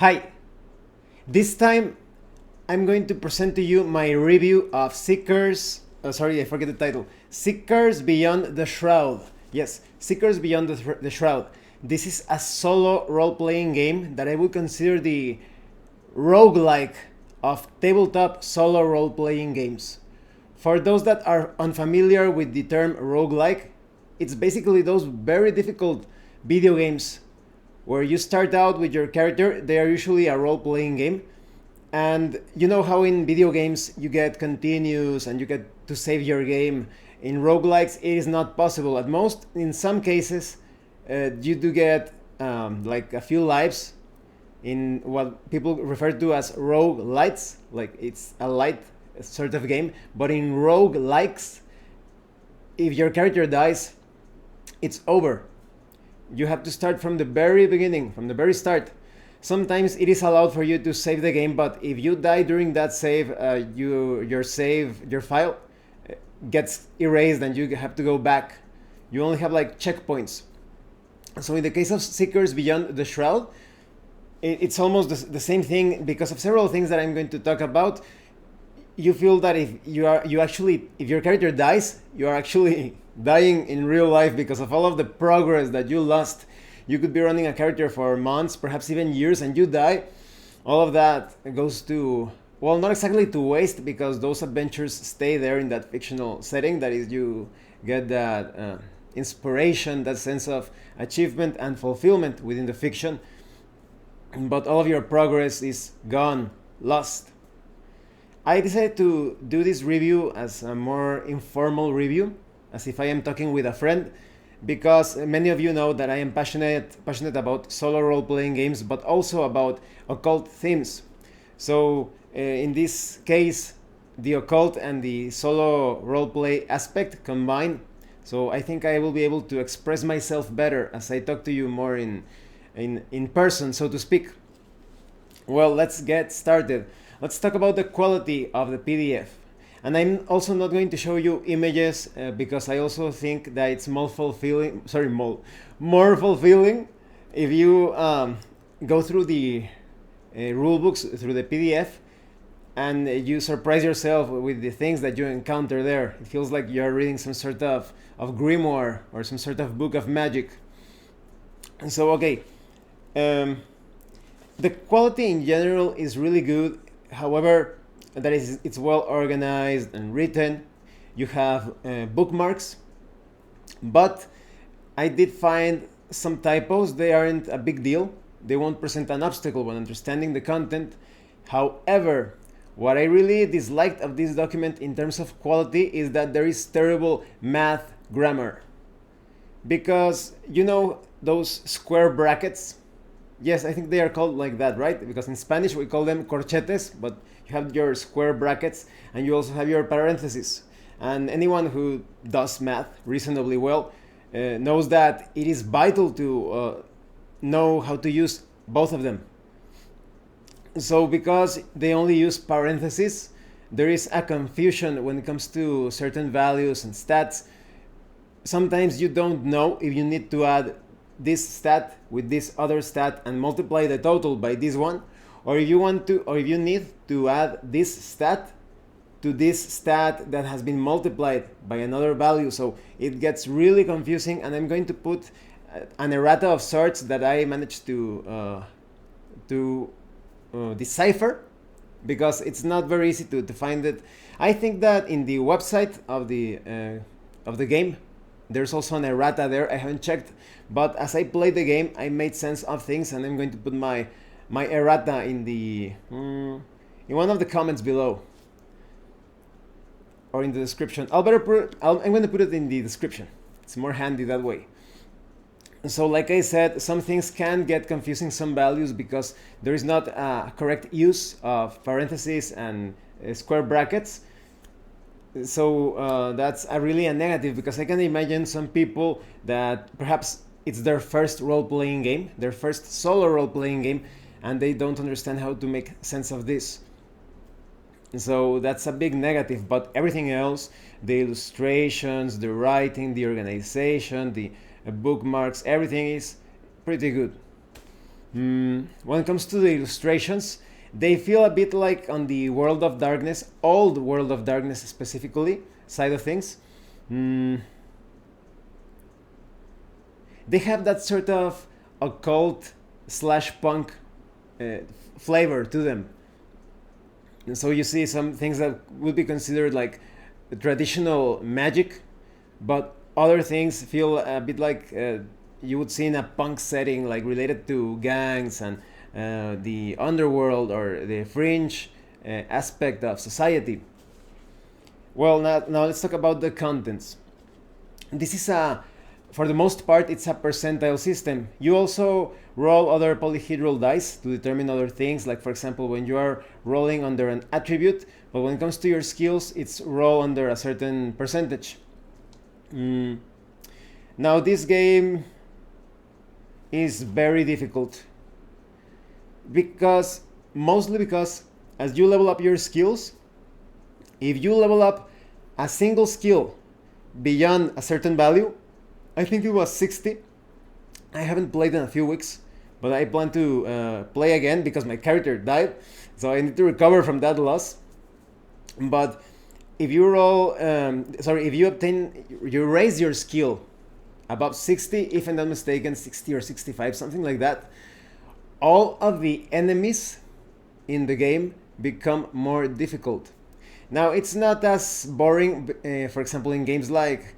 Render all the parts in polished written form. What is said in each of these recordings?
Hi, this time I'm going to present to you my review of sorry, I forget the title. Seekers Beyond the Shroud. Yes, Seekers Beyond the Shroud. This is a solo role-playing game that I would consider the roguelike of tabletop solo role-playing games. For those that are unfamiliar with the term roguelike, it's basically those very difficult video games where you start out with your character. They are usually a role-playing game, and you know how in video games you get continues and you get to save your game. In roguelikes it is not possible. At most, in some cases, you do get like a few lives in what people refer to as rogue lights, like it's a light sort of game. But in rogue likes, if your character dies, it's over. You have to start from the very beginning, from the very start. Sometimes it is allowed for you to save the game, but if you die during that save, your file gets erased and you have to go back. You only have like checkpoints. So in the case of Seekers Beyond the Shroud, it's almost the same thing because of several things that I'm going to talk about. You feel that if your character dies, you are actually dying in real life because of all of the progress that you lost. You could be running a character for months, perhaps even years, and you die. All of that goes to, well, not exactly to waste, because those adventures stay there in that fictional setting. That is, you get that inspiration, that sense of achievement and fulfillment within the fiction, but all of your progress is gone, lost. I decided to do this review as a more informal review, as if I am talking with a friend, because many of you know that I am passionate about solo role-playing games, but also about occult themes. So in this case, the occult and the solo role-play aspect combine. So I think I will be able to express myself better as I talk to you more in person, so to speak. Well, let's get started. Let's talk about the quality of the PDF. And I'm also not going to show you images because I also think that it's more fulfilling if you go through the rule books, through the PDF, and you surprise yourself with the things that you encounter there. It feels like you're reading some sort of grimoire or some sort of book of magic. And so, okay, the quality in general is really good. However, it's well organized and written. You have bookmarks, but I did find some typos. They aren't a big deal. They won't present an obstacle when understanding the content. However, what I really disliked of this document in terms of quality is that there is terrible math grammar. Because you know those square brackets? Yes, I think they are called like that, right? Because in Spanish we call them corchetes, but you have your square brackets and you also have your parentheses. And anyone who does math reasonably well knows that it is vital to know how to use both of them. So because they only use parentheses, there is a confusion when it comes to certain values and stats. Sometimes you don't know if you need to add this stat with this other stat and multiply the total by this one, or if you need to add this stat to this stat that has been multiplied by another value. So it gets really confusing, and I'm going to put an errata of sorts that I managed to decipher, because it's not very easy to find it. I think that in the website of the game, there's also an errata there. I haven't checked, but as I played the game, I made sense of things, and I'm going to put my errata in one of the comments below, or in the description. I'm going to put it in the description. It's more handy that way. So like I said, some things can get confusing, some values, because there is not a correct use of parentheses and square brackets. So that's really a negative, because I can imagine some people that perhaps it's their first role-playing game, their first solo role-playing game, and they don't understand how to make sense of this. So that's a big negative. But everything else, the illustrations, the writing, the organization, the bookmarks, everything is pretty good. When it comes to the illustrations, they feel a bit like on the World of Darkness, old World of Darkness specifically, side of things. They have that sort of occult slash punk flavor to them. And so you see some things that would be considered like traditional magic, but other things feel a bit like you would see in a punk setting, like related to gangs and the underworld or the fringe aspect of society. Well, now let's talk about the contents. This is for the most part, it's a percentile system. You also roll other polyhedral dice to determine other things, like for example, when you are rolling under an attribute, but when it comes to your skills, it's roll under a certain percentage. Now, this game is very difficult mostly because as you level up your skills, if you level up a single skill beyond a certain value, I think it was 60. I haven't played in a few weeks, but I plan to play again because my character died, so I need to recover from that loss. But if you you raise your skill above 60, if I'm not mistaken, 60 or 65, something like that, all of the enemies in the game become more difficult. Now, it's not as boring, for example, in games like,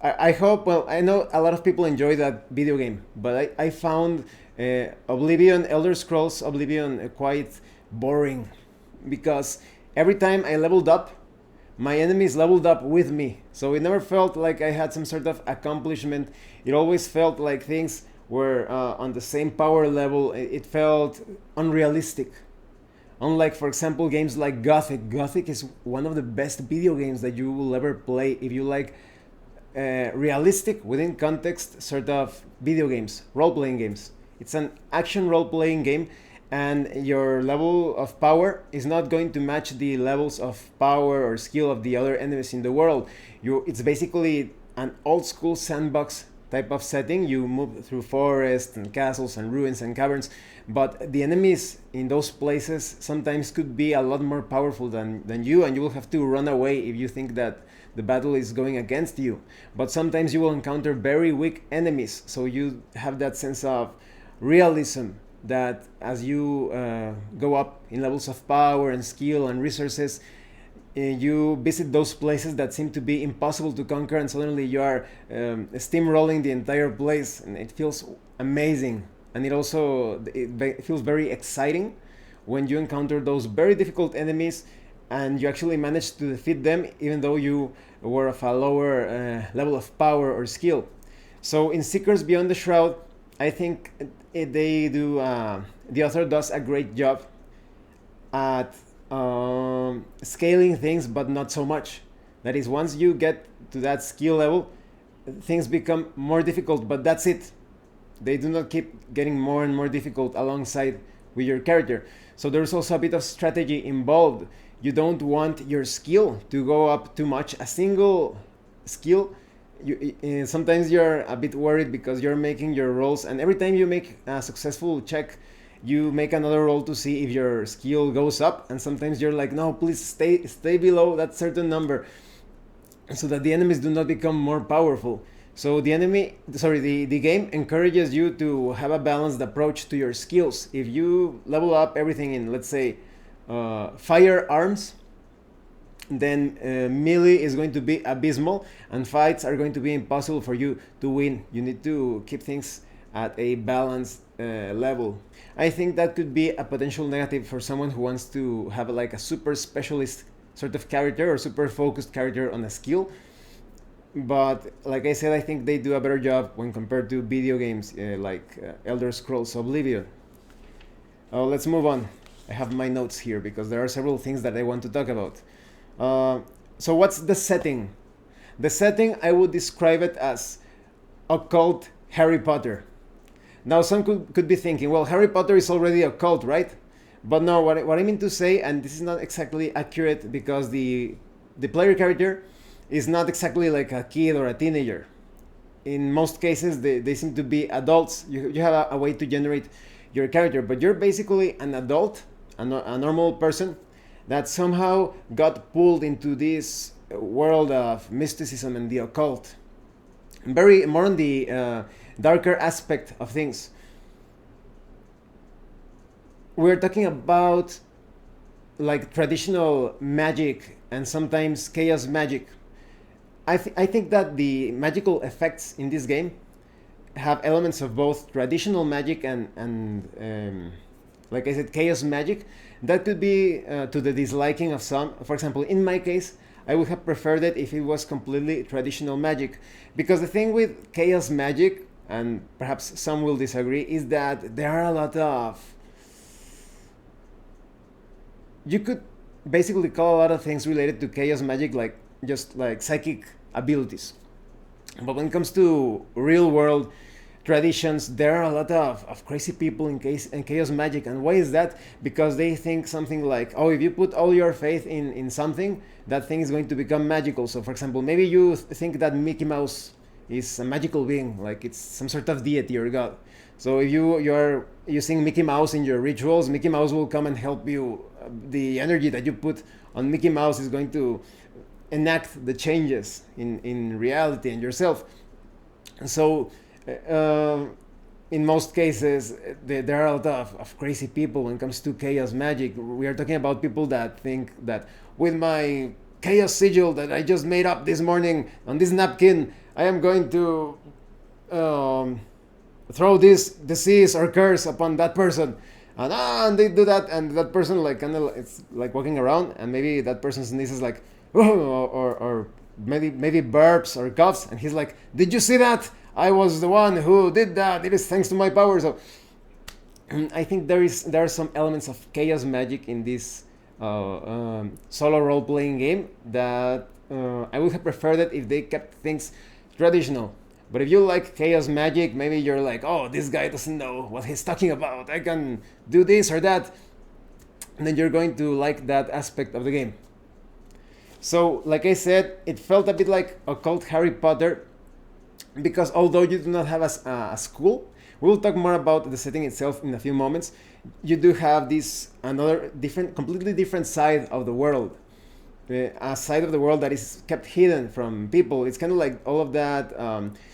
I hope, well, I know a lot of people enjoy that video game, but I found Elder Scrolls Oblivion quite boring, because every time I leveled up, my enemies leveled up with me. So it never felt like I had some sort of accomplishment. It always felt like things were on the same power level. It felt unrealistic. Unlike, for example, games like Gothic. Gothic is one of the best video games that you will ever play if you like realistic, within context, sort of video games, role-playing games. It's an action role-playing game, and your level of power is not going to match the levels of power or skill of the other enemies in the world. It's basically an old-school sandbox type of setting. You move through forests and castles and ruins and caverns, but the enemies in those places sometimes could be a lot more powerful than you, and you will have to run away if you think that the battle is going against you. But sometimes you will encounter very weak enemies, so you have that sense of realism that as you go up in levels of power and skill and resources, you visit those places that seem to be impossible to conquer, and suddenly you are steamrolling the entire place, and it feels amazing. And it feels very exciting when you encounter those very difficult enemies and you actually manage to defeat them, even though you were of a lower level of power or skill. So in Seekers Beyond the Shroud, I think the author does a great job at scaling things, but not so much. That is, once you get to that skill level, things become more difficult, but that's it. They do not keep getting more and more difficult alongside with your character. So there's also a bit of strategy involved. You don't want your skill to go up too much. A single skill, sometimes you're a bit worried because you're making your rolls, and every time you make a successful check, you make another roll to see if your skill goes up, and sometimes you're like, no, please stay below that certain number, so that the enemies do not become more powerful. So the game encourages you to have a balanced approach to your skills. If you level up everything in, let's say, firearms, then melee is going to be abysmal, and fights are going to be impossible for you to win. You need to keep things at a balanced level. I think that could be a potential negative for someone who wants to have like a super specialist sort of character or super focused character on a skill. But like I said, I think they do a better job when compared to video games like Elder Scrolls Oblivion. Let's move on. I have my notes here because there are several things that I want to talk about. So what's the setting? The setting, I would describe it as occult Harry Potter. Now some could be thinking, well, Harry Potter is already occult, right? But no, what I mean to say, and this is not exactly accurate because the player character is not exactly like a kid or a teenager. In most cases, they seem to be adults. You have a way to generate your character, but you're basically an adult, a normal person that somehow got pulled into this world of mysticism and the occult. Very more on the darker aspect of things. We're talking about like traditional magic and sometimes chaos magic. I think that the magical effects in this game have elements of both traditional magic and like I said, chaos magic. That could be to the disliking of some. For example, in my case, I would have preferred it if it was completely traditional magic. Because the thing with chaos magic, and perhaps some will disagree, is that there are a lot of... You could basically call a lot of things related to chaos magic like just like psychic abilities. But when it comes to real world traditions, there are a lot of crazy people in chaos magic. And why is that? Because they think something like, oh, if you put all your faith in something, that thing is going to become magical. So for example, maybe you think that Mickey Mouse is a magical being, like it's some sort of deity or god. So if you're using Mickey Mouse in your rituals, Mickey Mouse will come and help you. The energy that you put on Mickey Mouse is going to enact the changes in reality and yourself. So in most cases, there are a lot of crazy people when it comes to chaos magic. We are talking about people that think that with my chaos sigil that I just made up this morning on this napkin, I am going to throw this disease or curse upon that person. And they do that, and that person like kind of it's like walking around, and maybe that person sneezes like, oh, or maybe burps or coughs, and he's like, "Did you see that? I was the one who did that. It is thanks to my power." So I think there are some elements of chaos magic in this solo role-playing game that I would have preferred it if they kept things traditional. But if you like chaos magic, maybe you're like, oh, this guy doesn't know what he's talking about. I can do this or that. And then you're going to like that aspect of the game. So, like I said, it felt a bit like occult Harry Potter. Because although you do not have a school, we'll talk more about the setting itself in a few moments. You do have this another completely different side of the world. A side of the world that is kept hidden from people. It's kind of like all of that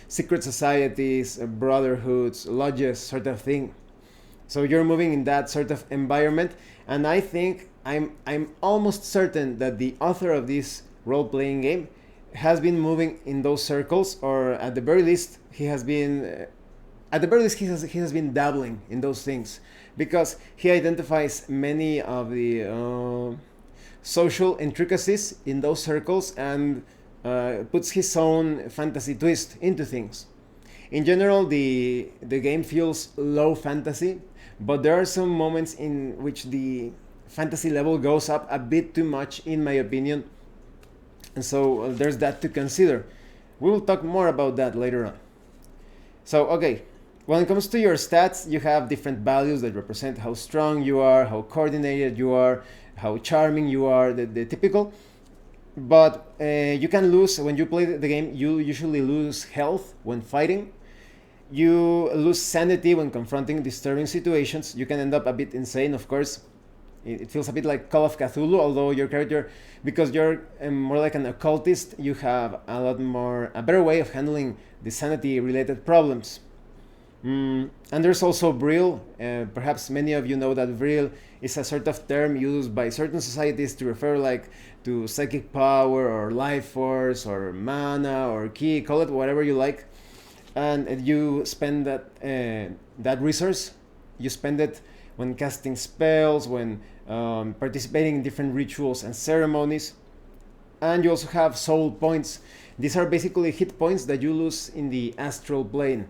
secret societies, brotherhoods, lodges sort of thing. So you're moving in that sort of environment, and I think I'm almost certain that the author of this role-playing game has been moving in those circles, or at the very least he has been dabbling in those things, because he identifies many of the social intricacies in those circles and puts his own fantasy twist into things. In general, the game feels low fantasy, but there are some moments in which the fantasy level goes up a bit too much, in my opinion. And so there's that to consider. We will talk more about that later on. So, okay, when it comes to your stats, you have different values that represent how strong you are, how coordinated you are, how charming you are, the typical. But you can lose, when you play the game, you usually lose health when fighting. You lose sanity when confronting disturbing situations. You can end up a bit insane, of course. It feels a bit like Call of Cthulhu, although your character, because you're more like an occultist, you have a better way of handling the sanity-related problems. And there's also Vril. Perhaps many of you know that Vril is a sort of term used by certain societies to refer like to psychic power or life force or mana or ki, call it whatever you like. And you spend that resource, you spend it when casting spells, when participating in different rituals and ceremonies. And you also have soul points. These are basically hit points that you lose in the astral plane.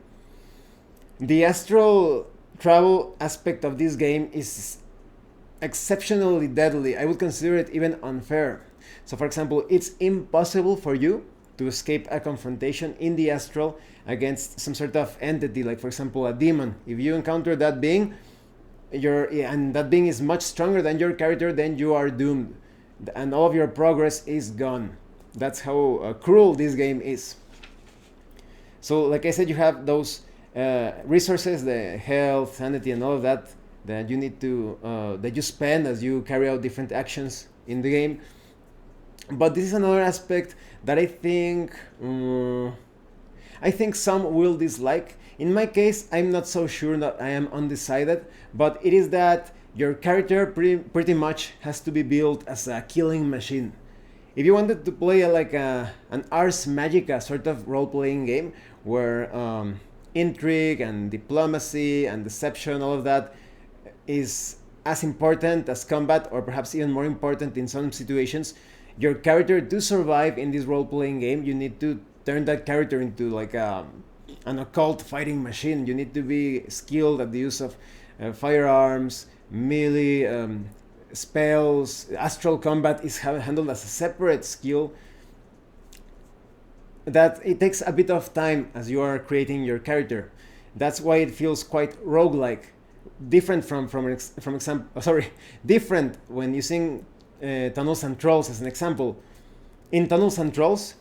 The astral travel aspect of this game is exceptionally deadly. I would consider it even unfair. So for example, it's impossible for you to escape a confrontation in the astral against some sort of entity, like for example a demon. If you encounter that being, and that being is much stronger than your character, then you are doomed, and all of your progress is gone. That's how cruel this game is. So like I said, you have those resources, the health, sanity, and all of that that you need to that you spend as you carry out different actions in the game. But this is another aspect that I think some will dislike. In my case, I'm not so sure that I am undecided, but it is that your character pretty much has to be built as a killing machine. If you wanted to play an Ars Magica sort of role-playing game where intrigue and diplomacy and deception, all of that, is as important as combat, or perhaps even more important in some situations, your character, to survive in this role-playing game, you need to turn that character into an occult fighting machine. You need to be skilled at the use of firearms, melee, spells. Astral combat is handled as a separate skill. That it takes a bit of time as you are creating your character. That's why it feels quite roguelike. Different different when using Tunnels and Trolls as an example. In Tunnels and Trolls,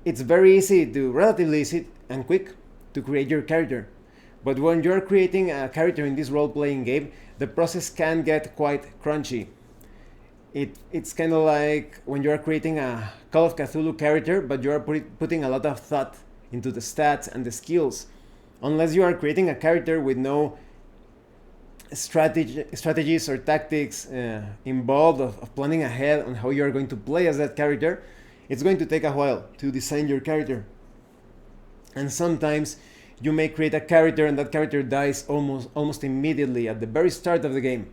it's relatively easy and quick to create your character. But when you're creating a character in this role-playing game, the process can get quite crunchy. It's kind of like when you're creating a Call of Cthulhu character, but you're putting a lot of thought into the stats and the skills. Unless you are creating a character with no strategies or tactics involved of planning ahead on how you're going to play as that character, it's going to take a while to design your character. And sometimes you may create a character and that character dies almost immediately at the very start of the game.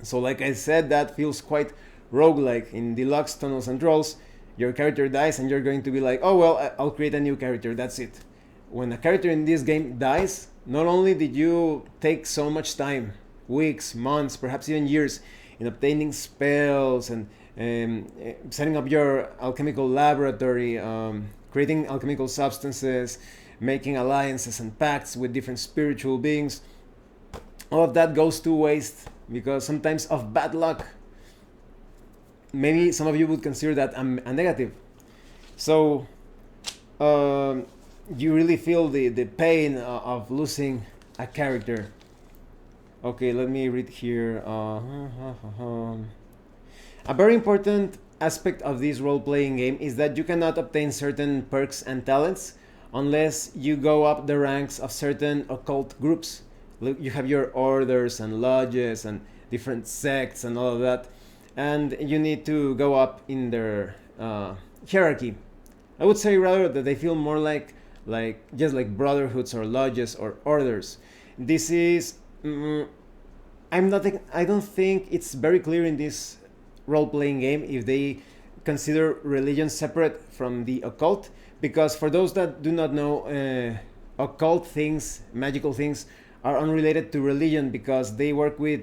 So like I said, that feels quite roguelike. In Deluxe Tunnels and Trolls, your character dies and you're going to be like, oh well, I'll create a new character, that's it. When a character in this game dies, not only did you take so much time, weeks, months, perhaps even years, in obtaining spells and setting up your alchemical laboratory, creating alchemical substances, making alliances and pacts with different spiritual beings, all of that goes to waste because sometimes of bad luck. Maybe some of you would consider that a negative. So you really feel the pain of losing a character. Okay, let me read here. A very important aspect of this role-playing game is that you cannot obtain certain perks and talents unless you go up the ranks of certain occult groups. Look, you have your orders and lodges and different sects and all of that, and you need to go up in their hierarchy. I would say rather that they feel more like just like brotherhoods or lodges or orders. This is I don't think it's very clear in this role-playing game if they consider religion separate from the occult, because for those that do not know, occult things, magical things, are unrelated to religion because they work with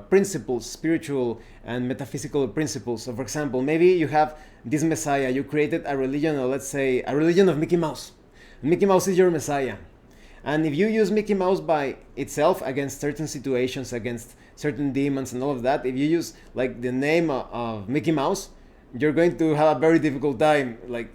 principles, spiritual and metaphysical principles. So for example, maybe you have this messiah, you created a religion, or let's say a religion of Mickey Mouse. Mickey Mouse is your messiah. And if you use Mickey Mouse by itself against certain situations, against certain demons and all of that, if you use like the name of Mickey Mouse, you're going to have a very difficult time like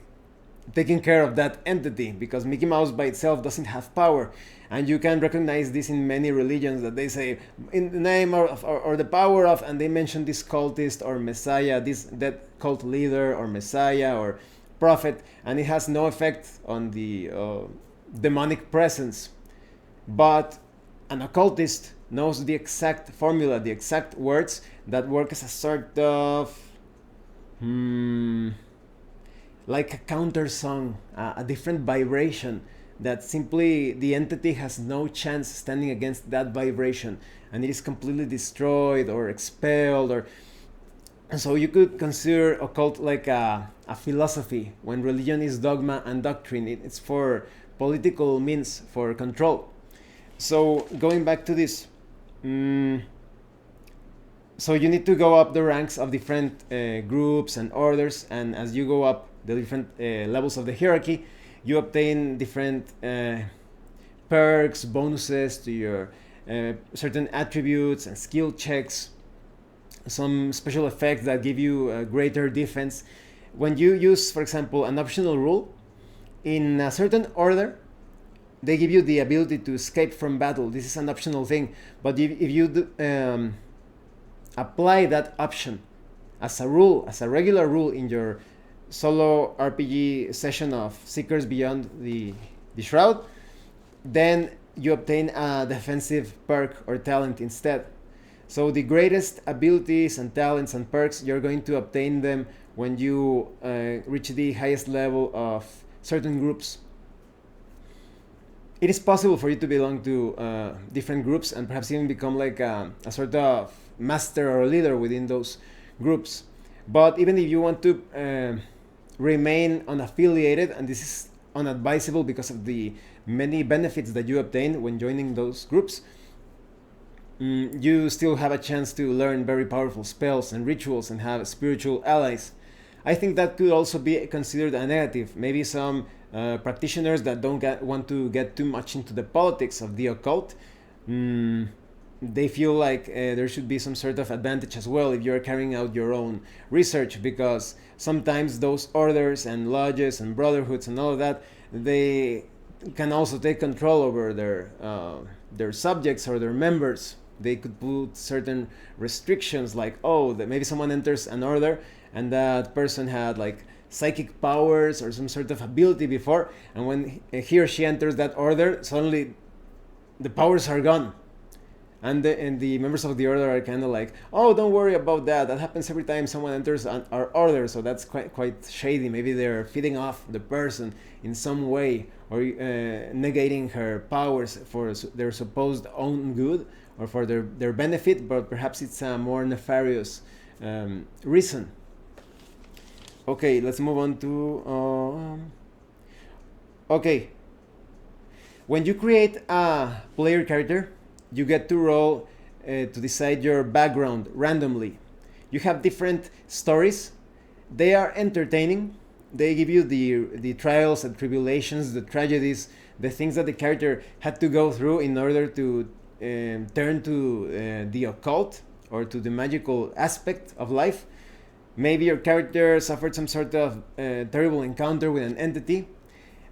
taking care of that entity, because Mickey Mouse by itself doesn't have power. And you can recognize this in many religions, that they say in the name or the power of, and they mention this cultist or messiah, that cult leader or messiah or prophet, and it has no effect on the demonic presence. But an occultist knows the exact formula, the exact words that work as a sort of like a counter song, a different vibration that simply the entity has no chance standing against that vibration, and it is completely destroyed or expelled. Or so you could consider occult like a philosophy, when religion is dogma and doctrine. It's for political means, for control. So going back to this, so you need to go up the ranks of different groups and orders, and as you go up the different levels of the hierarchy, you obtain different perks, bonuses to your certain attributes and skill checks, some special effects that give you greater defense. When you use, for example, an optional rule in a certain order, they give you the ability to escape from battle. This is an optional thing, but if you apply that option as a rule, as a regular rule in your solo RPG session of Seekers Beyond the Shroud, then you obtain a defensive perk or talent instead. So the greatest abilities and talents and perks, you're going to obtain them when you reach the highest level of certain groups. It is possible for you to belong to different groups and perhaps even become like a sort of master or leader within those groups. But even if you want to remain unaffiliated, and this is unadvisable because of the many benefits that you obtain when joining those groups, you still have a chance to learn very powerful spells and rituals and have spiritual allies. I think that could also be considered a negative. Maybe some practitioners that don't want to get too much into the politics of the occult, they feel like there should be some sort of advantage as well if you're carrying out your own research, because sometimes those orders and lodges and brotherhoods and all of that, they can also take control over their subjects or their members. They could put certain restrictions, like, oh, that maybe someone enters an order and that person had like psychic powers or some sort of ability before, and when he or she enters that order, suddenly the powers are gone. And the members of the order are kind of like, oh, don't worry about that. That happens every time someone enters our order, so that's quite shady. Maybe they're feeding off the person in some way, or negating her powers for their supposed own good or for their benefit, but perhaps it's a more nefarious reason. Okay, let's move on to... okay. When you create a player character, you get to roll to decide your background randomly. You have different stories. They are entertaining. They give you the trials and tribulations, the tragedies, the things that the character had to go through in order to turn to the occult or to the magical aspect of life. Maybe your character suffered some sort of terrible encounter with an entity.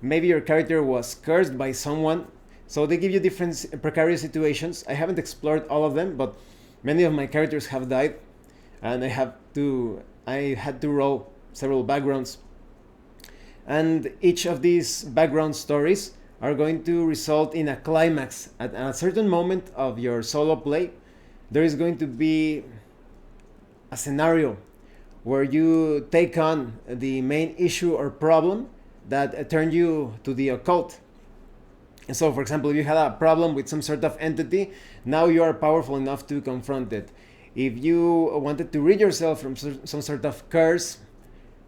Maybe your character was cursed by someone. So they give you different precarious situations. I haven't explored all of them, but many of my characters have died, and I had to roll several backgrounds. And each of these background stories are going to result in a climax. At a certain moment of your solo play, there is going to be a scenario where you take on the main issue or problem that turned you to the occult. And so, for example, if you had a problem with some sort of entity, now you are powerful enough to confront it. If you wanted to rid yourself from some sort of curse,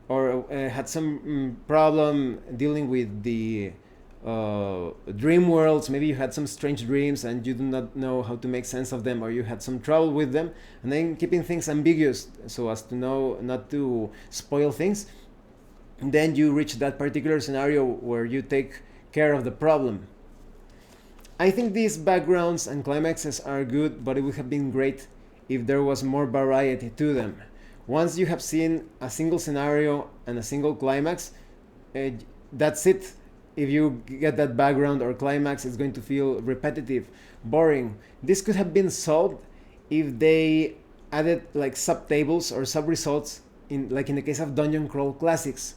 or had some problem dealing with the dream worlds, maybe you had some strange dreams and you do not know how to make sense of them, or you had some trouble with them, and then keeping things ambiguous so as to know not to spoil things, then you reach that particular scenario where you take care of the problem. I think these backgrounds and climaxes are good, but it would have been great if there was more variety to them. Once you have seen a single scenario and a single climax, that's it. If you get that background or climax, it's going to feel repetitive, boring. This could have been solved if they added like subtables or sub-results, like in the case of Dungeon Crawl Classics.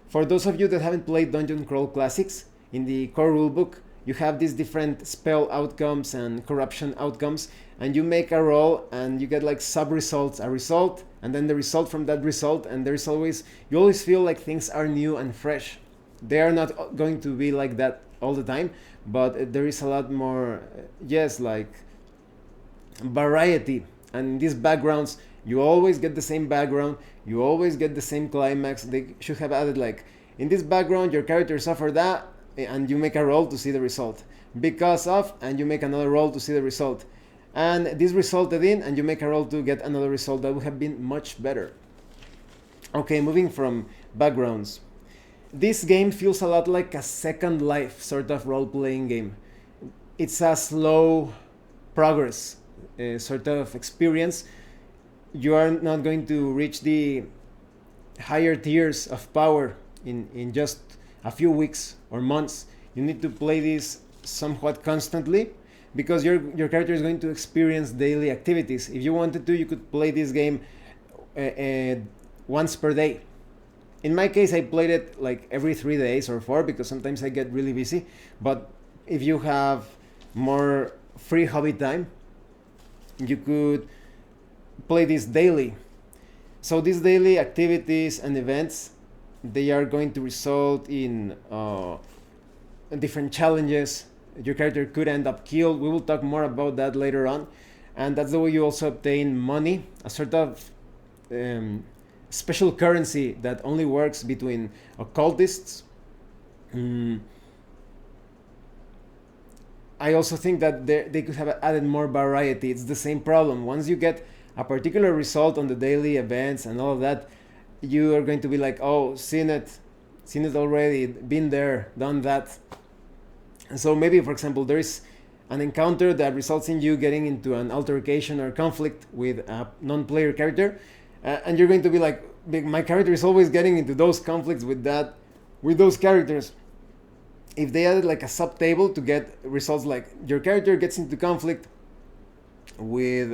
For those of you that haven't played Dungeon Crawl Classics, in the core rulebook, you have these different spell outcomes and corruption outcomes, and you make a roll and you get like sub-results, a result, and then the result from that result, and there's always, you always feel like things are new and fresh. They are not going to be like that all the time, but there is a lot more, like variety. And these backgrounds, you always get the same background, you always get the same climax. They should have added like, in this background your character suffered that, and you make a roll to see the result. Because of, and you make another roll to see the result. And this resulted in, and you make a roll to get another result. That would have been much better. Okay, moving from backgrounds. This game feels a lot like a Second Life sort of role-playing game. It's a slow progress sort of experience. You are not going to reach the higher tiers of power in just a few weeks or months. You need to play this somewhat constantly, because your character is going to experience daily activities. If you wanted to, you could play this game once per day. In my case, I played it like every 3 days or 4, because sometimes I get really busy. But if you have more free hobby time, you could play this daily. So these daily activities and events, they are going to result in different challenges. Your character could end up killed. We will talk more about that later on. And that's the way you also obtain money, a sort of special currency that only works between occultists. I also think that they could have added more variety. It's the same problem. Once you get a particular result on the daily events and all of that, you are going to be like, oh, seen it already, been there, done that. And so maybe, for example, there is an encounter that results in you getting into an altercation or conflict with a non-player character, and you're going to be like, my character is always getting into those conflicts with those characters. If they added like a sub-table to get results like, your character gets into conflict with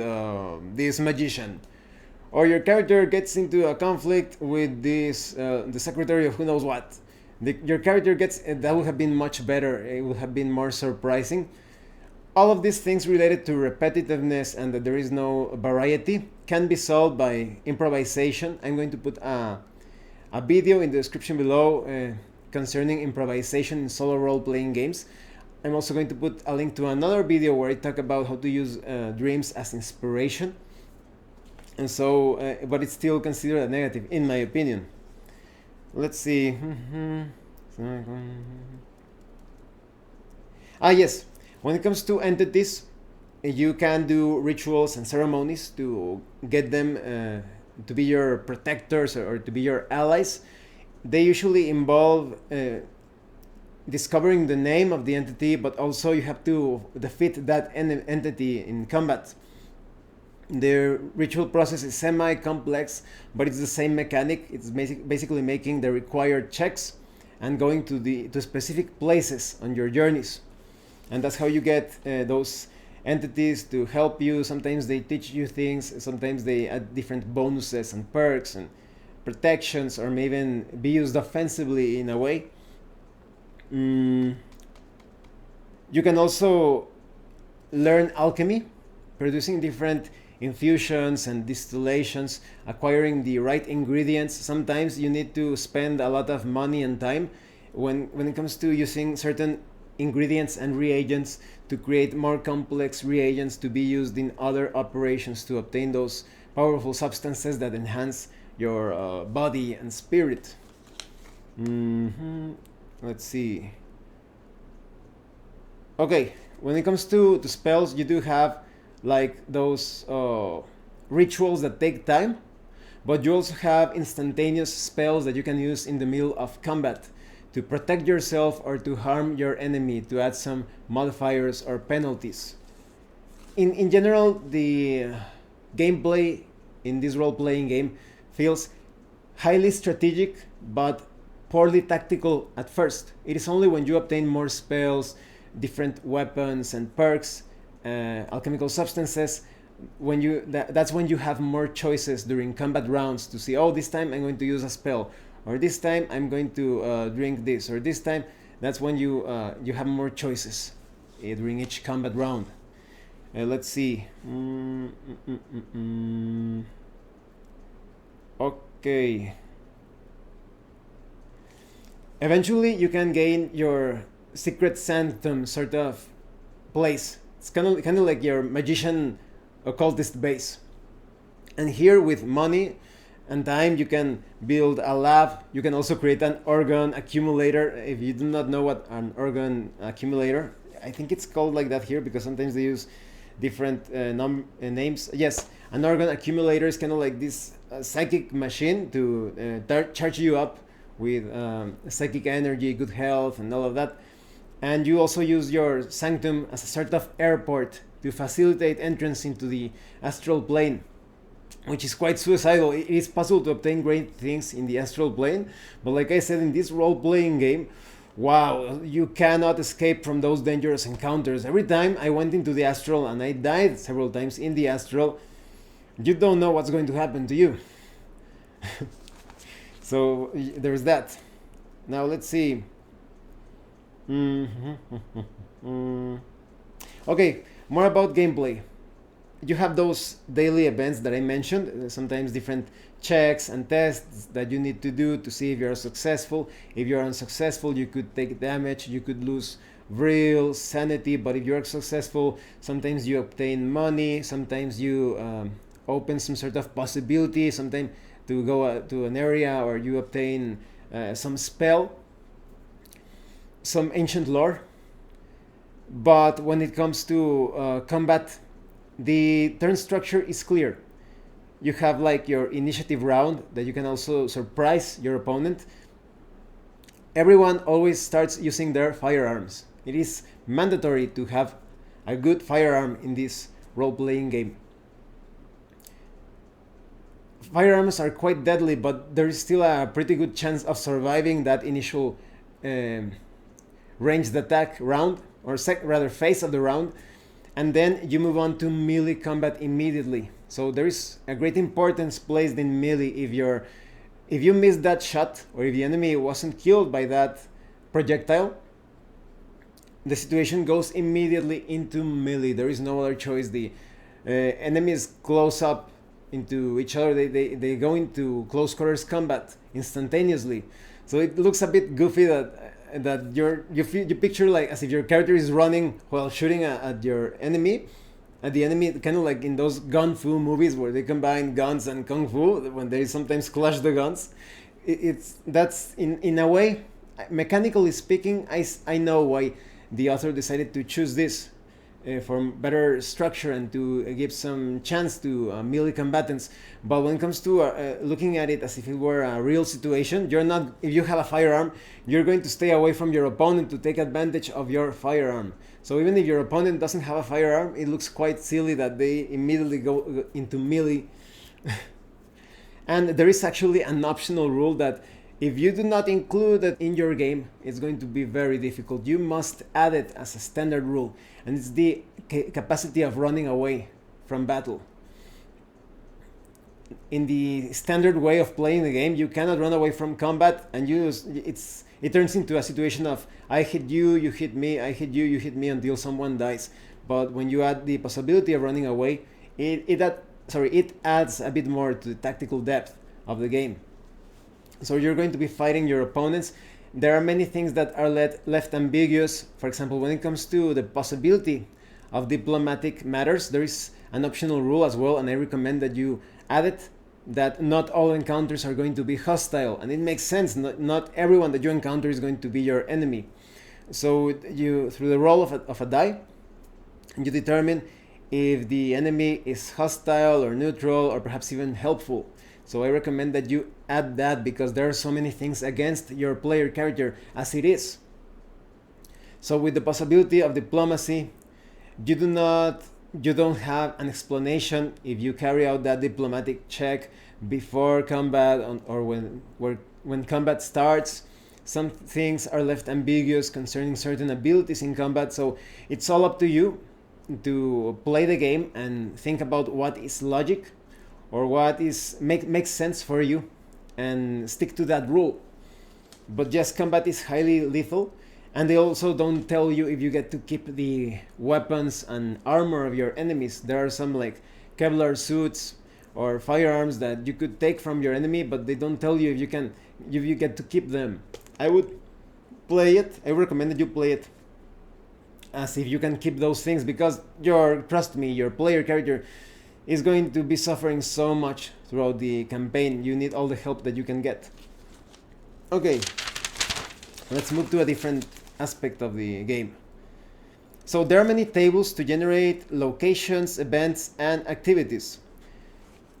this magician, or your character gets into a conflict with this the secretary of who knows what, your character gets, that would have been much better. It would have been more surprising. All of these things related to repetitiveness and that there is no variety can be solved by improvisation. I'm going to put a video in the description below concerning improvisation in solo role-playing games. I'm also going to put a link to another video where I talk about how to use dreams as inspiration. And so, but it's still considered a negative, in my opinion. Let's see. Yes. When it comes to entities, you can do rituals and ceremonies to get them to be your protectors or to be your allies. They usually involve discovering the name of the entity, but also you have to defeat that entity in combat. The ritual process is semi-complex, but it's the same mechanic. It's basically making the required checks and going to specific places on your journeys. And that's how you get those entities to help you. Sometimes they teach you things, sometimes they add different bonuses and perks and protections, or may even be used offensively in a way. You can also learn alchemy, producing different infusions and distillations, acquiring the right ingredients. Sometimes you need to spend a lot of money and time when it comes to using certain ingredients and reagents to create more complex reagents to be used in other operations to obtain those powerful substances that enhance your body and spirit. Let's see. Okay, when it comes to spells, you do have like those rituals that take time, but you also have instantaneous spells that you can use in the middle of combat to protect yourself or to harm your enemy, to add some modifiers or penalties. In general, the gameplay in this role-playing game feels highly strategic but poorly tactical at first. It is only when you obtain more spells, different weapons and perks, alchemical substances, that's when you have more choices during combat rounds to see, oh, this time I'm going to use a spell, or this time I'm going to drink this, or this time. That's when you have more choices during each combat round. Let's see. Okay. Eventually you can gain your secret sanctum sort of place. It's kind of like your magician occultist base. And here, with money and time, you can build a lab. You can also create an organ accumulator. If you do not know what an organ accumulator, I think it's called like that here because sometimes they use different names. Yes, an organ accumulator is kind of like this psychic machine to charge you up with psychic energy, good health, and all of that. And you also use your sanctum as a sort of airport to facilitate entrance into the astral plane, which is quite suicidal. It is possible to obtain great things in the astral plane, but like I said, in this role-playing game, wow, you cannot escape from those dangerous encounters. Every time I went into the astral, and I died several times in the astral, you don't know what's going to happen to you. So there's that. Now let's see. Okay, more about gameplay. You have those daily events that I mentioned, sometimes different checks and tests that you need to do to see if you're successful. If you're unsuccessful, you could take damage, you could lose real sanity, but if you're successful, sometimes you obtain money, sometimes you open some sort of possibility, sometimes to go to an area, or you obtain some spell, some ancient lore. But when it comes to combat, the turn structure is clear. You have like your initiative round that you can also surprise your opponent. Everyone always starts using their firearms. It is mandatory to have a good firearm in this role-playing game. Firearms are quite deadly, but there is still a pretty good chance of surviving that initial ranged attack round, or rather phase of the round, and then you move on to melee combat immediately. So there is a great importance placed in melee. If you miss that shot, or if the enemy wasn't killed by that projectile, the situation goes immediately into melee. There is no other choice. The enemies close up into each other. They go into close quarters combat instantaneously. So it looks a bit goofy that you picture like as if your character is running while shooting at your enemy, at the enemy, kind of like in those gun fu movies where they combine guns and kung fu, when they sometimes clash the guns. That's in a way, mechanically speaking, I know why the author decided to choose this for better structure and to give some chance to melee combatants. But when it comes to looking at it as if it were a real situation, if you have a firearm, you're going to stay away from your opponent to take advantage of your firearm. So even if your opponent doesn't have a firearm, it looks quite silly that they immediately go into melee. And there is actually an optional rule that if you do not include it in your game, it's going to be very difficult. You must add it as a standard rule, and it's the capacity of running away from battle. In the standard way of playing the game, you cannot run away from combat, and it turns into a situation of I hit you, you hit me, I hit you, you hit me until someone dies. But when you add the possibility of running away, it adds a bit more to the tactical depth of the game. So you're going to be fighting your opponents. There are many things that are left ambiguous. For example, when it comes to the possibility of diplomatic matters, there is an optional rule as well, and I recommend that you add it, that not all encounters are going to be hostile. And it makes sense, not everyone that you encounter is going to be your enemy. So you, through the roll of a die, you determine if the enemy is hostile or neutral or perhaps even helpful. So I recommend that you add that, because there are so many things against your player character as it is. So with the possibility of diplomacy, you don't have an explanation if you carry out that diplomatic check before combat or when combat starts. Some things are left ambiguous concerning certain abilities in combat. So it's all up to you to play the game and think about what is logic or what makes sense for you, and stick to that rule. But yes, combat is highly lethal, and they also don't tell you if you get to keep the weapons and armor of your enemies. There are some like Kevlar suits or firearms that you could take from your enemy, but they don't tell you if you get to keep them. I recommend that you play it as if you can keep those things, because trust me, your player character is going to be suffering so much throughout the campaign. You need all the help that you can get. Okay, let's move to a different aspect of the game. So there are many tables to generate locations, events, and activities.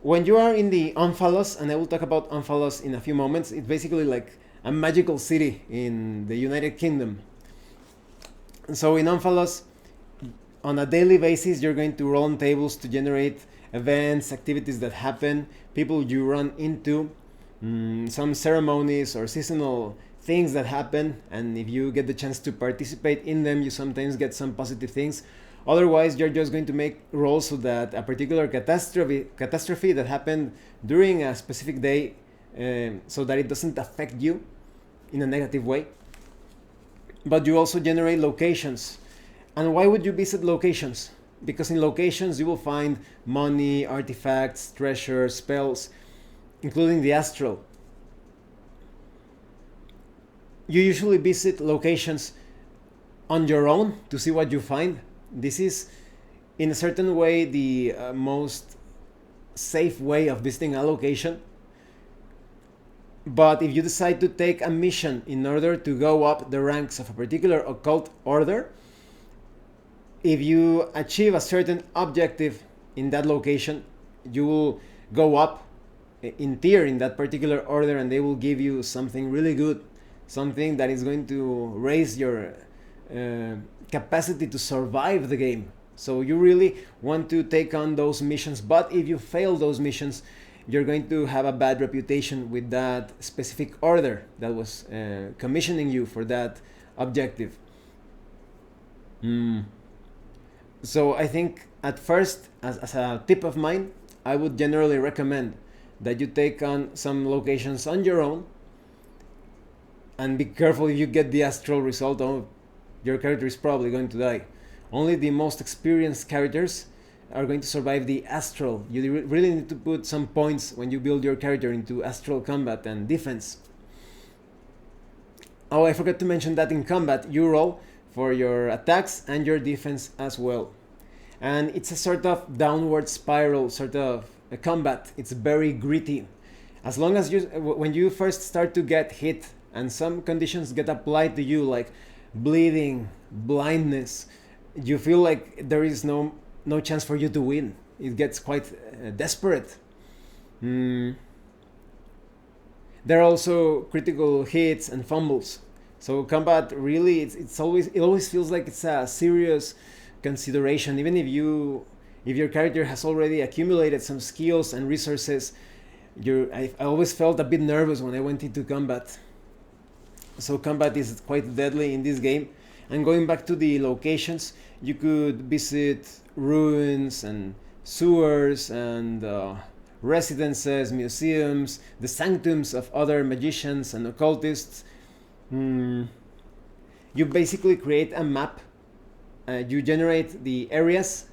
When you are in the Omphalos, and I will talk about Omphalos in a few moments, it's basically like a magical city in the United Kingdom. So in Omphalos, on a daily basis, you're going to roll on tables to generate events, activities that happen, people you run into, some ceremonies or seasonal things that happen, and if you get the chance to participate in them, you sometimes get some positive things. Otherwise, you're just going to make rolls so that a particular catastrophe that happened during a specific day, so that it doesn't affect you in a negative way. But you also generate locations. And why would you visit locations? Because in locations you will find money, artifacts, treasures, spells, including the astral. You usually visit locations on your own to see what you find. This is, in a certain way, the most safe way of visiting a location. But if you decide to take a mission in order to go up the ranks of a particular occult order, if you achieve a certain objective in that location, you will go up in tier in that particular order, and they will give you something really good, something that is going to raise your capacity to survive the game. So you really want to take on those missions, but if you fail those missions, you're going to have a bad reputation with that specific order that was commissioning you for that objective. So I think at first, as a tip of mine, I would generally recommend that you take on some locations on your own, and be careful if you get the astral result. Oh, your character is probably going to die. Only the most experienced characters are going to survive the astral. You really need to put some points when you build your character into astral combat and defense. Oh, I forgot to mention that in combat you roll for your attacks and your defense as well. And it's a sort of downward spiral sort of a combat. It's very gritty. As long as when you first start to get hit and some conditions get applied to you, like bleeding, blindness, you feel like there is no chance for you to win. It gets quite desperate. There are also critical hits and fumbles. So combat really, it always feels like it's a serious consideration. Even if your character has already accumulated some skills and resources, I always felt a bit nervous when I went into combat. So combat is quite deadly in this game. And going back to the locations, you could visit ruins and sewers and residences, museums, the sanctums of other magicians and occultists. You basically create a map. You generate the areas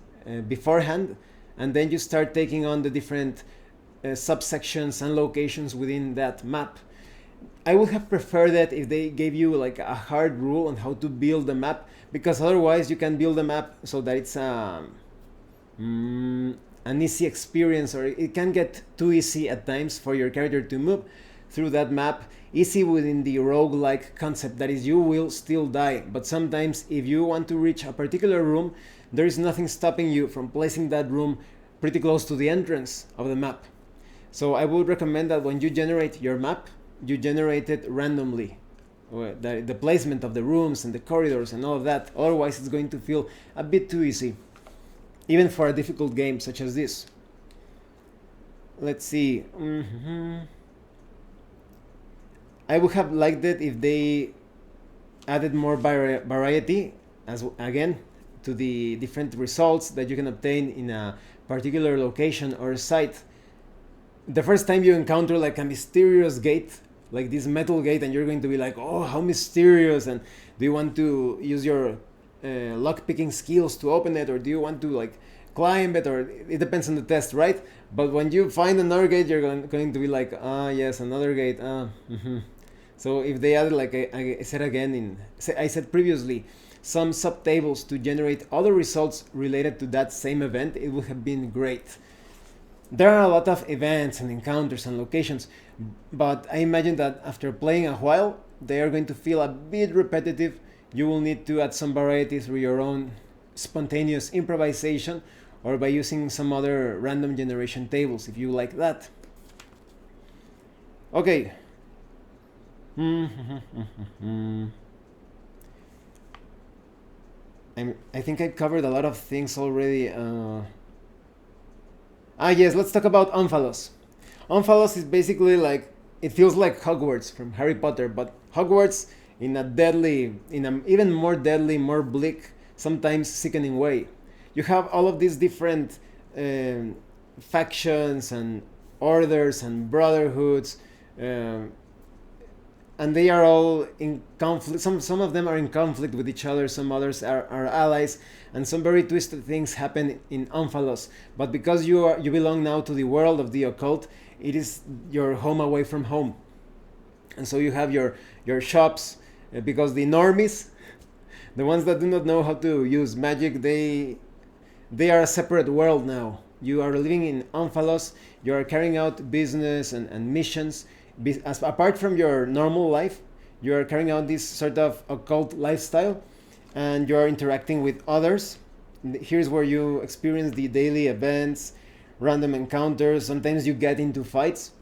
beforehand, and then you start taking on the different subsections and locations within that map. I would have preferred that if they gave you like a hard rule on how to build a map, because otherwise you can build a map so that it's an easy experience, or it can get too easy at times for your character to move through that map. Easy within the roguelike concept, that is, you will still die, but sometimes if you want to reach a particular room, there is nothing stopping you from placing that room pretty close to the entrance of the map. So I would recommend that when you generate your map, you generate it randomly, the placement of the rooms and the corridors and all of that. Otherwise it's going to feel a bit too easy, even for a difficult game such as this. Let's see. I would have liked it if they added more variety, as again, to the different results that you can obtain in a particular location or site. The first time you encounter like a mysterious gate, like this metal gate, and you're going to be like, oh, how mysterious, and do you want to use your lock-picking skills to open it, or do you want to like climb it, or it depends on the test, right? But when you find another gate, you're going to be like, yes, another gate. So if they added, like I said previously, some subtables to generate other results related to that same event, it would have been great. There are a lot of events and encounters and locations, but I imagine that after playing a while, they are going to feel a bit repetitive. You will need to add some variety through your own spontaneous improvisation, or by using some other random generation tables if you like that. Okay. I think I covered a lot of things already. Yes, let's talk about Omphalos. Omphalos is basically like it feels like Hogwarts from Harry Potter, but Hogwarts in an even more deadly, more bleak, sometimes sickening way. You have all of these different factions and orders and brotherhoods, um, and they are all in conflict. Some of them are in conflict with each other. Some others are allies, and some very twisted things happen in Omphalos. But because you belong now to the world of the occult, it is your home away from home, and so you have your shops, because the normies, the ones that do not know how to use magic, they are a separate world now. You are living in Omphalos. You are carrying out business and missions. As apart from your normal life, you are carrying out this sort of occult lifestyle, and you are interacting with others. Here's where you experience the daily events, random encounters. Sometimes you get into fights.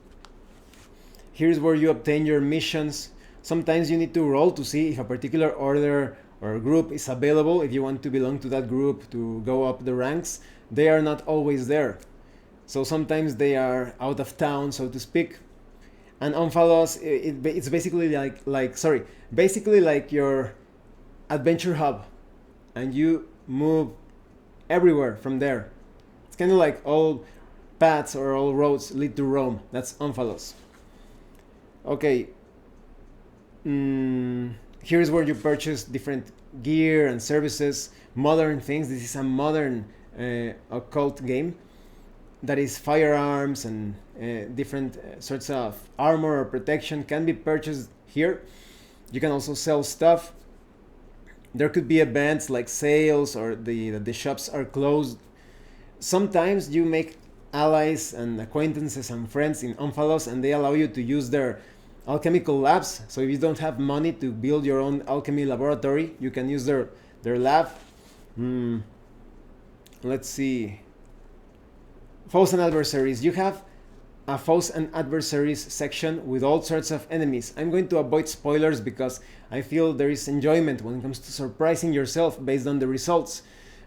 Here's where you obtain your missions. Sometimes you need to roll to see if a particular order or group is available. If you want to belong to that group to go up the ranks, they are not always there. So sometimes they are out of town, so to speak. And Omphalos, it's basically basically like your adventure hub, and you move everywhere from there. It's kind of like all paths or all roads lead to Rome. That's Omphalos. Okay. Here's where you purchase different gear and services, modern things. This is a modern occult game that is firearms and different sorts of armor or protection can be purchased here. You can also sell stuff. There could be events like sales, or the shops are closed. Sometimes you make allies and acquaintances and friends in Omphalos, and they allow you to use their alchemical labs. So if you don't have money to build your own alchemy laboratory, you can use their lab. Let's see. Foes and adversaries. You have a foes and adversaries section with all sorts of enemies. I'm going to avoid spoilers because I feel there is enjoyment when it comes to surprising yourself based on the results.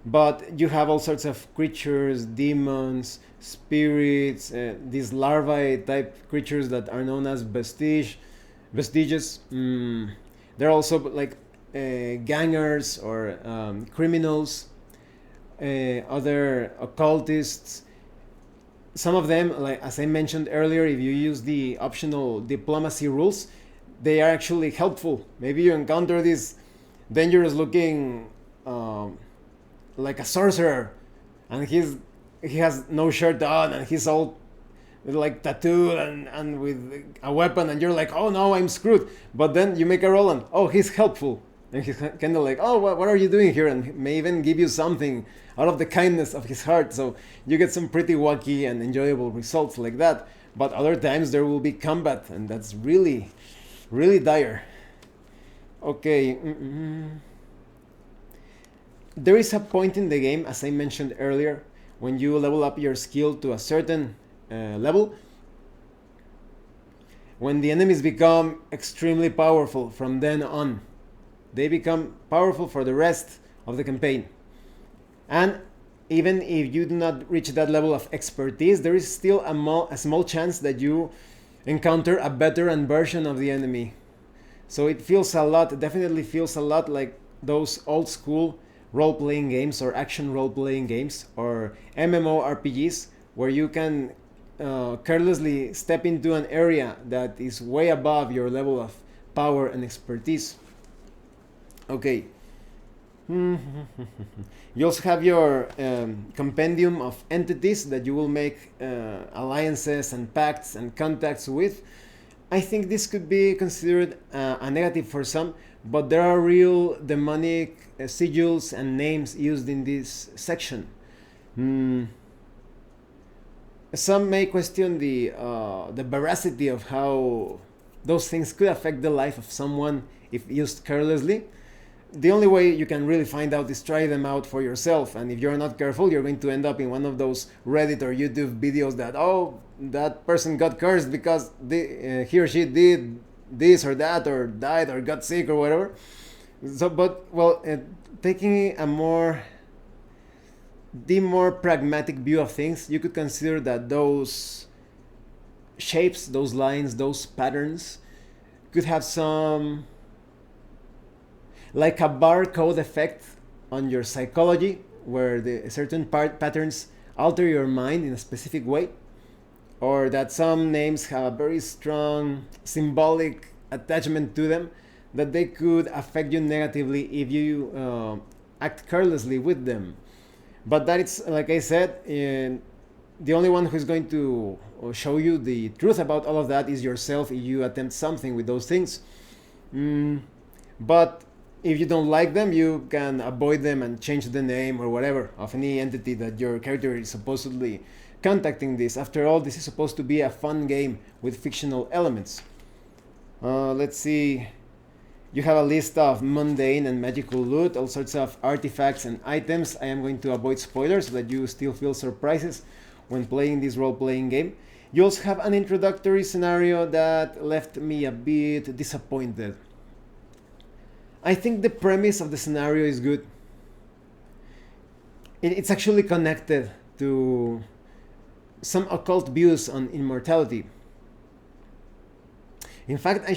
But you have all sorts of creatures, demons, spirits, these larvae type creatures that are known as vestiges. They're also like gangers or criminals, other occultists. Some of them, like as I mentioned earlier, if you use the optional diplomacy rules, they are actually helpful. Maybe you encounter this dangerous looking like a sorcerer, and he has no shirt on, and he's all like tattooed and with a weapon, and you're like, oh no, I'm screwed. But then you make a roll and oh, he's helpful, and he's kind of like, oh, what are you doing here, and may even give you something out of the kindness of his heart. So you get some pretty wacky and enjoyable results like that. But other times there will be combat, and that's really dire. Okay. There is a point in the game, as I mentioned earlier, when you level up your skill to a certain level, when the enemies become extremely powerful from then on. They become powerful for the rest of the campaign. And even if you do not reach that level of expertise, there is still a small chance that you encounter a veteran version of the enemy. So it definitely feels a lot like those old school role-playing games or action role-playing games or MMORPGs, where you can carelessly step into an area that is way above your level of power and expertise. Okay. You also have your compendium of entities that you will make alliances and pacts and contacts with. I think this could be considered a negative for some, but there are real demonic sigils and names used in this section. Some may question the veracity of how those things could affect the life of someone if used carelessly. The only way you can really find out is try them out for yourself, and if you're not careful, you're going to end up in one of those Reddit or YouTube videos that, oh, that person got cursed because he or she did this or that, or died or got sick or whatever. So, but well, taking the more pragmatic view of things, you could consider that those shapes, those lines, those patterns could have some, like a barcode effect on your psychology, where the certain patterns alter your mind in a specific way, or that some names have a very strong symbolic attachment to them, that they could affect you negatively if you act carelessly with them. But that it's, like I said, the only one who's going to show you the truth about all of that is yourself if you attempt something with those things. But if you don't like them, you can avoid them and change the name or whatever of any entity that your character is supposedly contacting this. After all, this is supposed to be a fun game with fictional elements. Let's see. You have a list of mundane and magical loot, all sorts of artifacts and items. I am going to avoid spoilers so that you still feel surprises when playing this role-playing game. You also have an introductory scenario that left me a bit disappointed. I think the premise of the scenario is good. It's actually connected to some occult views on immortality. In fact,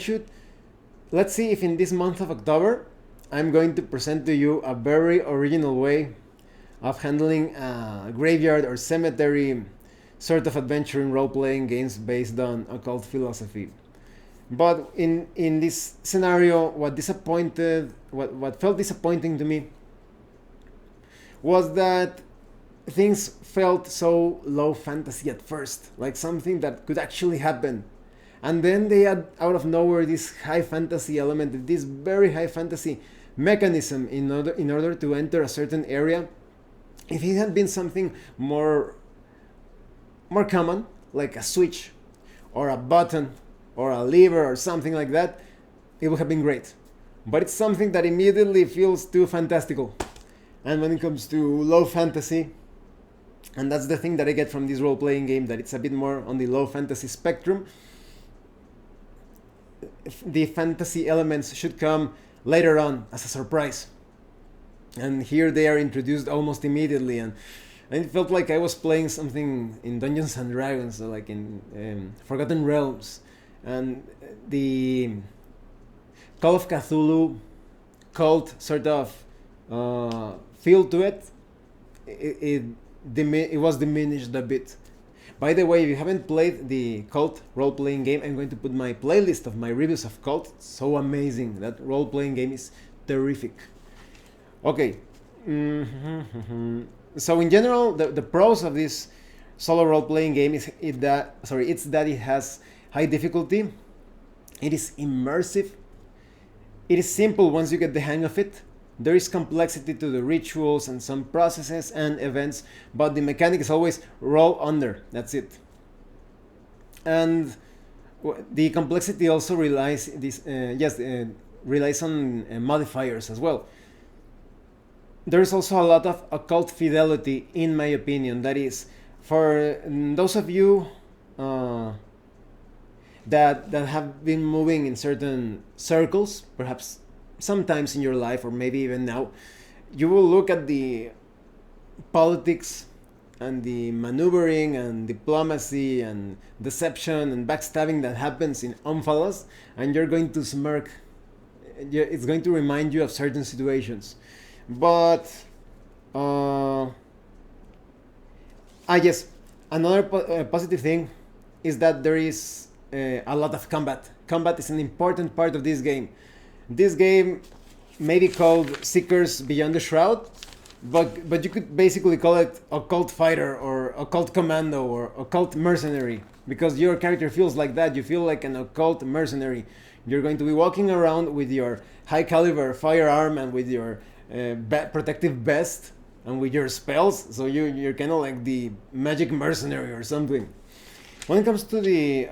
let's see if in this month of October I'm going to present to you a very original way of handling a graveyard or cemetery sort of adventure in role-playing games based on occult philosophy. But in this scenario, what felt disappointing to me was that things felt so low fantasy at first, like something that could actually happen. And then they add out of nowhere this high fantasy element, this very high fantasy mechanism in order to enter a certain area. If it had been something more common, like a switch or a button or a lever or something like that, it would have been great. But it's something that immediately feels too fantastical. And when it comes to low fantasy, and that's the thing that I get from this role-playing game, that it's a bit more on the low fantasy spectrum, the fantasy elements should come later on as a surprise. And here they are introduced almost immediately, and it felt like I was playing something in Dungeons and Dragons, or like in Forgotten Realms. And the Call of Cthulhu cult sort of feel to it, it was diminished a bit. By the way, if you haven't played the Cult role-playing game, I'm going to put my playlist of my reviews of Cult. It's so amazing. That role-playing game is terrific. Okay. So in general, the pros of this solo role-playing game is that it has high difficulty. It is immersive. It is simple once you get the hang of it. There is complexity to the rituals and some processes and events, but the mechanic is always roll under. That's it. And the complexity also relies on modifiers as well. There is also a lot of occult fidelity, in my opinion. That is, for those of you that have been moving in certain circles, perhaps sometimes in your life, or maybe even now, you will look at the politics and the maneuvering and diplomacy and deception and backstabbing that happens in Omphalos, and you're going to smirk. It's going to remind you of certain situations. But yes, another positive thing is that there is a lot of combat. Combat is an important part of this game. This game may be called Seekers Beyond the Shroud, but you could basically call it Occult Fighter or Occult Commando or Occult Mercenary, because your character feels like that. You feel like an occult mercenary. You're going to be walking around with your high caliber firearm and with your protective vest and with your spells, so you're kind of like the magic mercenary or something. When it comes to the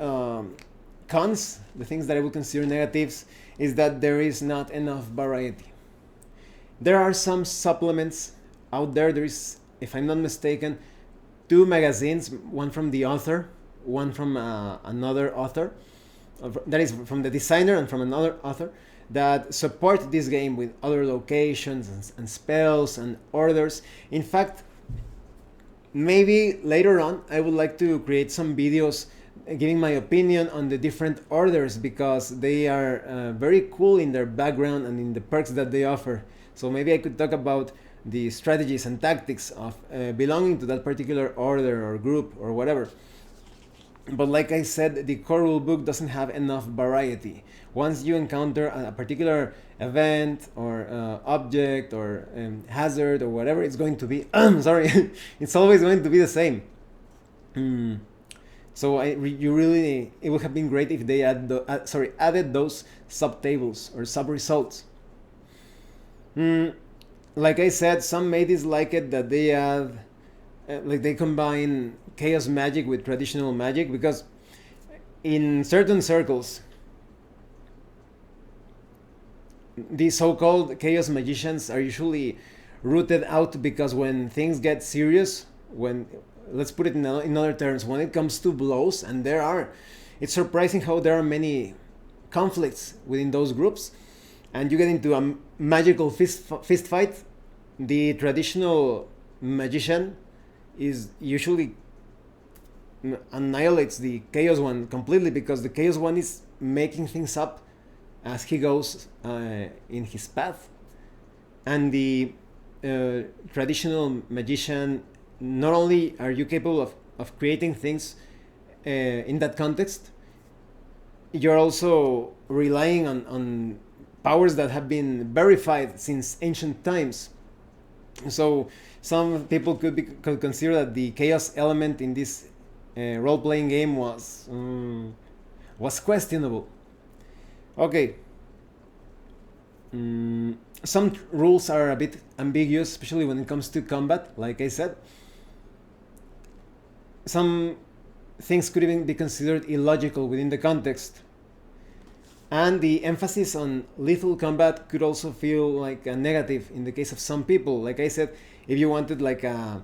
cons, the things that I would consider negatives, is that there is not enough variety. There are some supplements out there. There is, if I'm not mistaken, 2 magazines, one from the author, one from another author, that is from the designer and from another author, that support this game with other locations and spells and orders. In fact, maybe later on I would like to create some videos giving my opinion on the different orders because they are very cool in their background and in the perks that they offer. So maybe I could talk about the strategies and tactics of belonging to that particular order or group or whatever. But like I said, the core rulebook doesn't have enough variety. Once you encounter a particular event or object or hazard or whatever, it's going to be sorry, it's always going to be the same. So it would have been great if they added those subtables or sub results. Like I said, some may dislike it that they add, like they combine chaos magic with traditional magic, because in certain circles, the so-called chaos magicians are usually rooted out because when things get serious, when, let's put it in other terms, when it comes to blows, and it's surprising how there are many conflicts within those groups, and you get into a magical fist fight, the traditional magician is usually annihilates the chaos one completely, because the chaos one is making things up as he goes in his path, and the traditional magician, not only are you capable of creating things in that context, you're also relying on powers that have been verified since ancient times. So some people could consider that the chaos element in this role-playing game was questionable. Okay. Some rules are a bit ambiguous, especially when it comes to combat, like I said. Some things could even be considered illogical within the context. And the emphasis on lethal combat could also feel like a negative in the case of some people. Like I said, if you wanted like a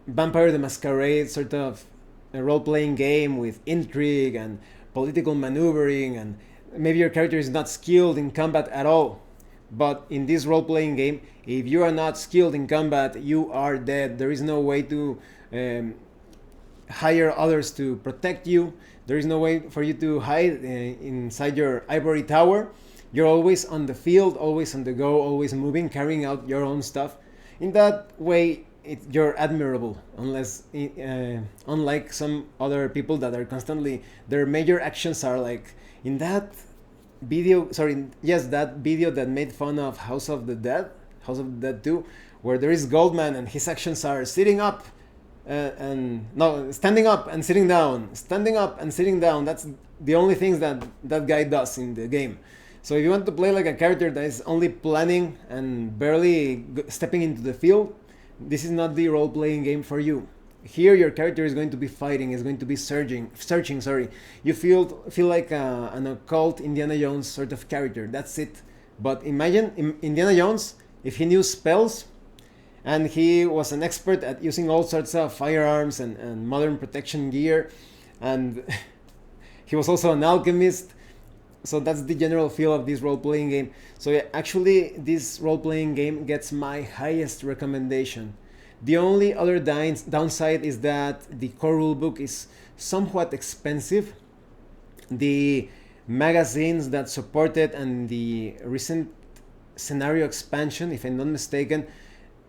Vampire the Masquerade sort of a role-playing game with intrigue and political maneuvering, and maybe your character is not skilled in combat at all. But in this role-playing game, if you are not skilled in combat, you are dead. There is no way to hire others to protect you. There is no way for you to hide inside your ivory tower. You're always on the field, always on the go, always moving, carrying out your own stuff. In that way, you're admirable, unlike some other people that are constantly, their major actions are like in that video, that video that made fun of House of the Dead 2, where there is Goldman and his actions are standing up and sitting down, standing up and sitting down. That's the only things that guy does in the game. So if you want to play like a character that is only planning and barely stepping into the field, this is not the role-playing game for you. Here your character is going to be fighting, is going to be searching. You feel like an occult Indiana Jones sort of character. That's it. But imagine Indiana Jones, if he knew spells, and he was an expert at using all sorts of firearms and modern protection gear, and he was also an alchemist. So that's the general feel of this role-playing game. So yeah, actually this role-playing game gets my highest recommendation. The only other downside is that the core rulebook is somewhat expensive. The magazines that support it and the recent scenario expansion, if I'm not mistaken,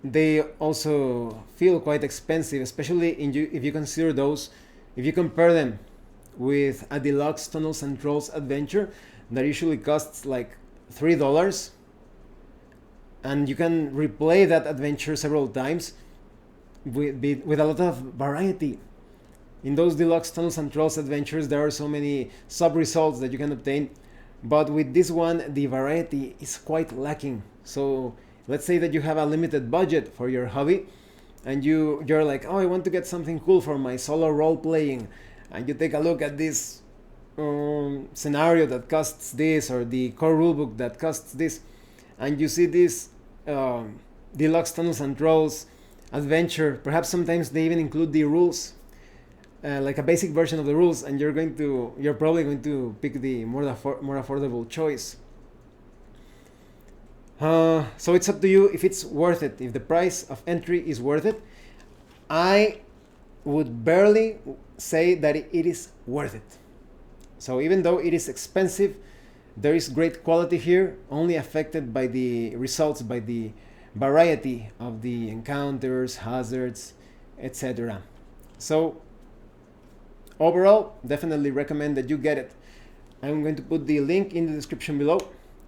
they also feel quite expensive, especially if you consider those, if you compare them with a deluxe Tunnels and Trolls adventure that usually costs like $3, and you can replay that adventure several times with a lot of variety. In those deluxe Tunnels and Trolls adventures, there are so many sub-results that you can obtain, but with this one, the variety is quite lacking. So let's say that you have a limited budget for your hobby, and you're like, oh, I want to get something cool for my solo role-playing, and you take a look at this scenario that costs this, or the core rulebook that costs this, and you see this deluxe Tunnels and Trolls adventure. Perhaps sometimes they even include the rules, like a basic version of the rules, and you're probably going to pick the more affordable choice. So it's up to you if it's worth it, if the price of entry is worth it. I would barely say that it is worth it. So even though it is expensive, there is great quality here, only affected by the results, by the variety of the encounters, hazards, etc. So overall, definitely recommend that you get it. I'm going to put the link in the description below.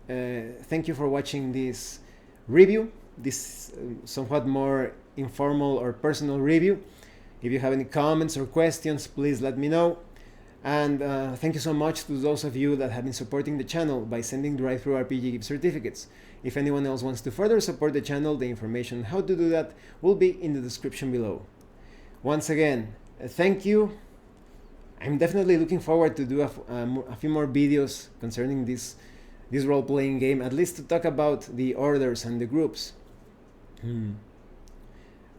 Thank you for watching this review, this somewhat more informal or personal review. If you have any comments or questions, please let me know. And thank you so much to those of you that have been supporting the channel by sending drive-thru-RPG gift certificates. If anyone else wants to further support the channel, the information on how to do that will be in the description below. Once again, thank you. I'm definitely looking forward to do a few more videos concerning this role-playing game, at least to talk about the orders and the groups.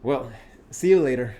Well, see you later.